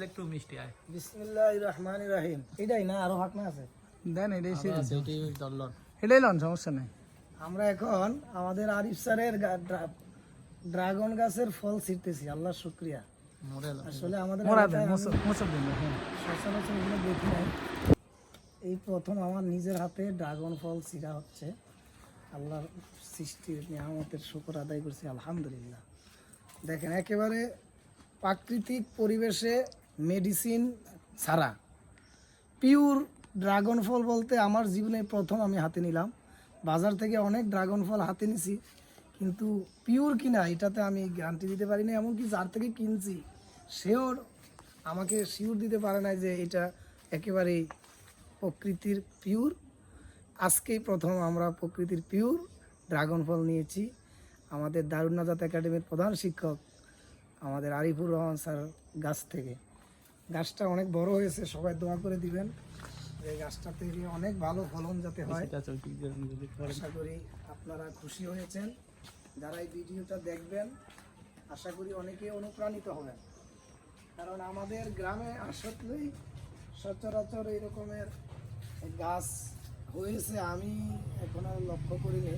একটু মিষ্টি আয়। বিসমিল্লাহির রহমানির রহিম। এটাই না আরো ফাঁকনা আছে? দেন এটাই দল্লন এটাই লন, সমস্যা নেই। আমরা এখন আমাদের আরিফ স্যারের ড্রাগন গাছের ফল ছিঁড়তেছি। আল্লাহর শুকরিয়া। আসলে আমাদের এলাকায় আমি সচরাচর এগুলো দেখি নাই, এই প্রথম আমার নিজের হাতে ড্রাগন ফল ছিঁড়া হচ্ছে। আল্লাহর সৃষ্টির নিয়ামতের শুকর আদায় করছি, আলহামদুলিল্লাহ। দেখেন, একেবারে প্রাকৃতিক পরিবেশে মেডিসিন ছাড়া পিওর ড্রাগন ফল বলতে আমার জীবনে প্রথম আমি হাতে নিলাম। বাজার থেকে অনেক ড্রাগন ফল হাতে নিছি, কিন্তু পিওর কিনা এটাতে আমি গ্যারান্টি দিতে পারি না। এমনকি যার থেকে কিনছি সেও আমাকে শিওর দিতে পারে না যে এটা একেবারেই প্রকৃতির পিওর। আজকেই প্রথম আমরা প্রকৃতির পিওর ড্রাগন ফল নিয়েছি আমাদের দারুন নাজাত একাডেমির প্রধান শিক্ষক আমাদের আরিফুর রহমান স্যার গাছ থেকে। গাছটা অনেক বড় হয়েছে, সবাই দোয়া করে দিবেন যে গাছটা থেকে অনেক ভালো ফলন যাতে হয়। আশা করি আপনারা খুশি হয়েছেন। যারা এই ভিডিওটা দেখবেন আশা করি অনেকে অনুপ্রাণিত হবেন, কারণ আমাদের গ্রামে আসলেই সচরাচর এই রকমের গাছ হয়েছে আমি এখনো লক্ষ্য করিনি।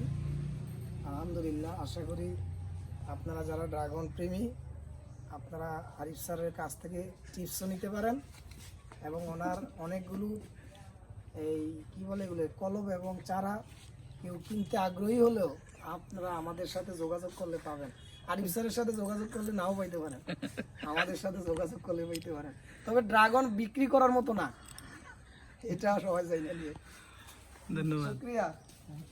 আলহামদুলিল্লাহ, আশা করি আপনারা যারা ড্রাগন প্রেমী আপনারা আরিফ স্যারের কাছ থেকে টিপসও নিতে পারেন, এবং ওনার অনেকগুলো এই কি বলে এগুলো কলম এবং চারা কেউ কিনতে আগ্রহী হলেও আপনারা আমাদের সাথে যোগাযোগ করলে পাবেন। আরিফ স্যারের সাথে যোগাযোগ করলে নাও পাইতে পারেন, আমাদের সাথে যোগাযোগ করলে পাইতে পারেন। তবে ড্রাগন বিক্রি করার মতো না, এটা সবাই জানে নিয়ে। ধন্যবাদ। শুকরিয়া।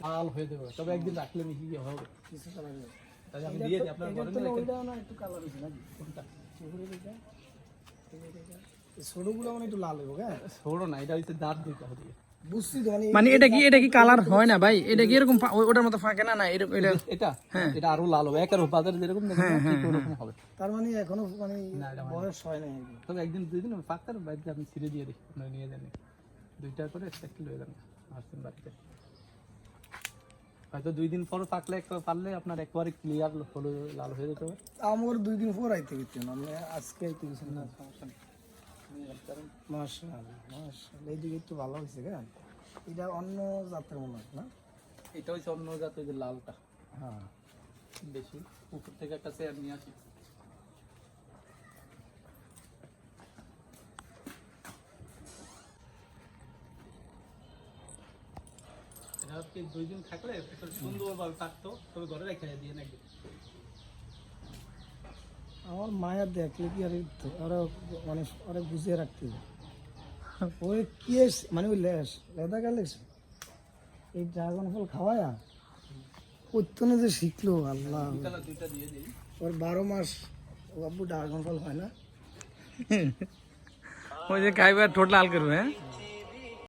লাল হয়ে যাবে, তবে একদিন রাখলে মিশি কি হবে? কিছু কালার নেই। তাহলে আমি দিয়ে দিই আপনার ঘরে না ওইটাও না একটু কালার হয়েছে নাকি? কোনটা? ছোটগুলো মানে একটু লাল হইব। হ্যাঁ, ছোড়ো না, এটা হচ্ছে দাঁত দিতে হবে। বুঝছি তো। মানে এটা কি কালার হয় না ভাই? এটা কি এরকম ওটার মতো ফাঁকে না? না এরকম এটা এটা আরো লাল হবে, একের বাজারে যেরকম দেখেন ঠিক ওরকম হবে। তার মানে এখনো মানে বয়স হয় না। তবে একদিন দুই দিন পাকার বাড়িতে আপনি ছিঁড়ে দিয়ে দিই, আপনারা নিয়ে যান 2টা করে 1 কিলো হয়ে যাবে আসছেন বাড়িতে। হয়তো 2 দিন পর পাকলে পারলে আপনার একবারে ক্লিয়ার হলো লাল হয়ে যেতে হবে। আমার 2 দিন পর আইতে গেছি না, আমি আজকে আইতে গেছি না। সমস্যা নেই। মাশাআল্লাহ মাশাআল্লাহ, এইদিকে একটু ভালো হয়েছে। কেন এটা অন্য জাতের মনে হয় না? এটা হচ্ছে অন্য জাতের যে লালটা। হ্যাঁ, বেশি উপর থেকে একটা চেয়ার নিয়ে আসি। এটা হচ্ছে 2 দিন থাকলে সুন্দরভাবে পাকতো, তবে ঘরে রেখে দিয়ে নাকি। আমার মায়া দেখলে কি আর ওরা মানে ওরা বুঝিয়ে রাখতে হবে। ওই কি মানে ওই লেদা গেলেস এই ড্রাগন ফল খাওয়ায়া কইতনে যে শিখলো আল্লাহ। 2টা দিয়ে দিই। ওর 12 মাস ও আব্বু ড্রাগন ফল হয় না। ওই যে খাইবার ঠোঁট লাল করবে। হ্যাঁ,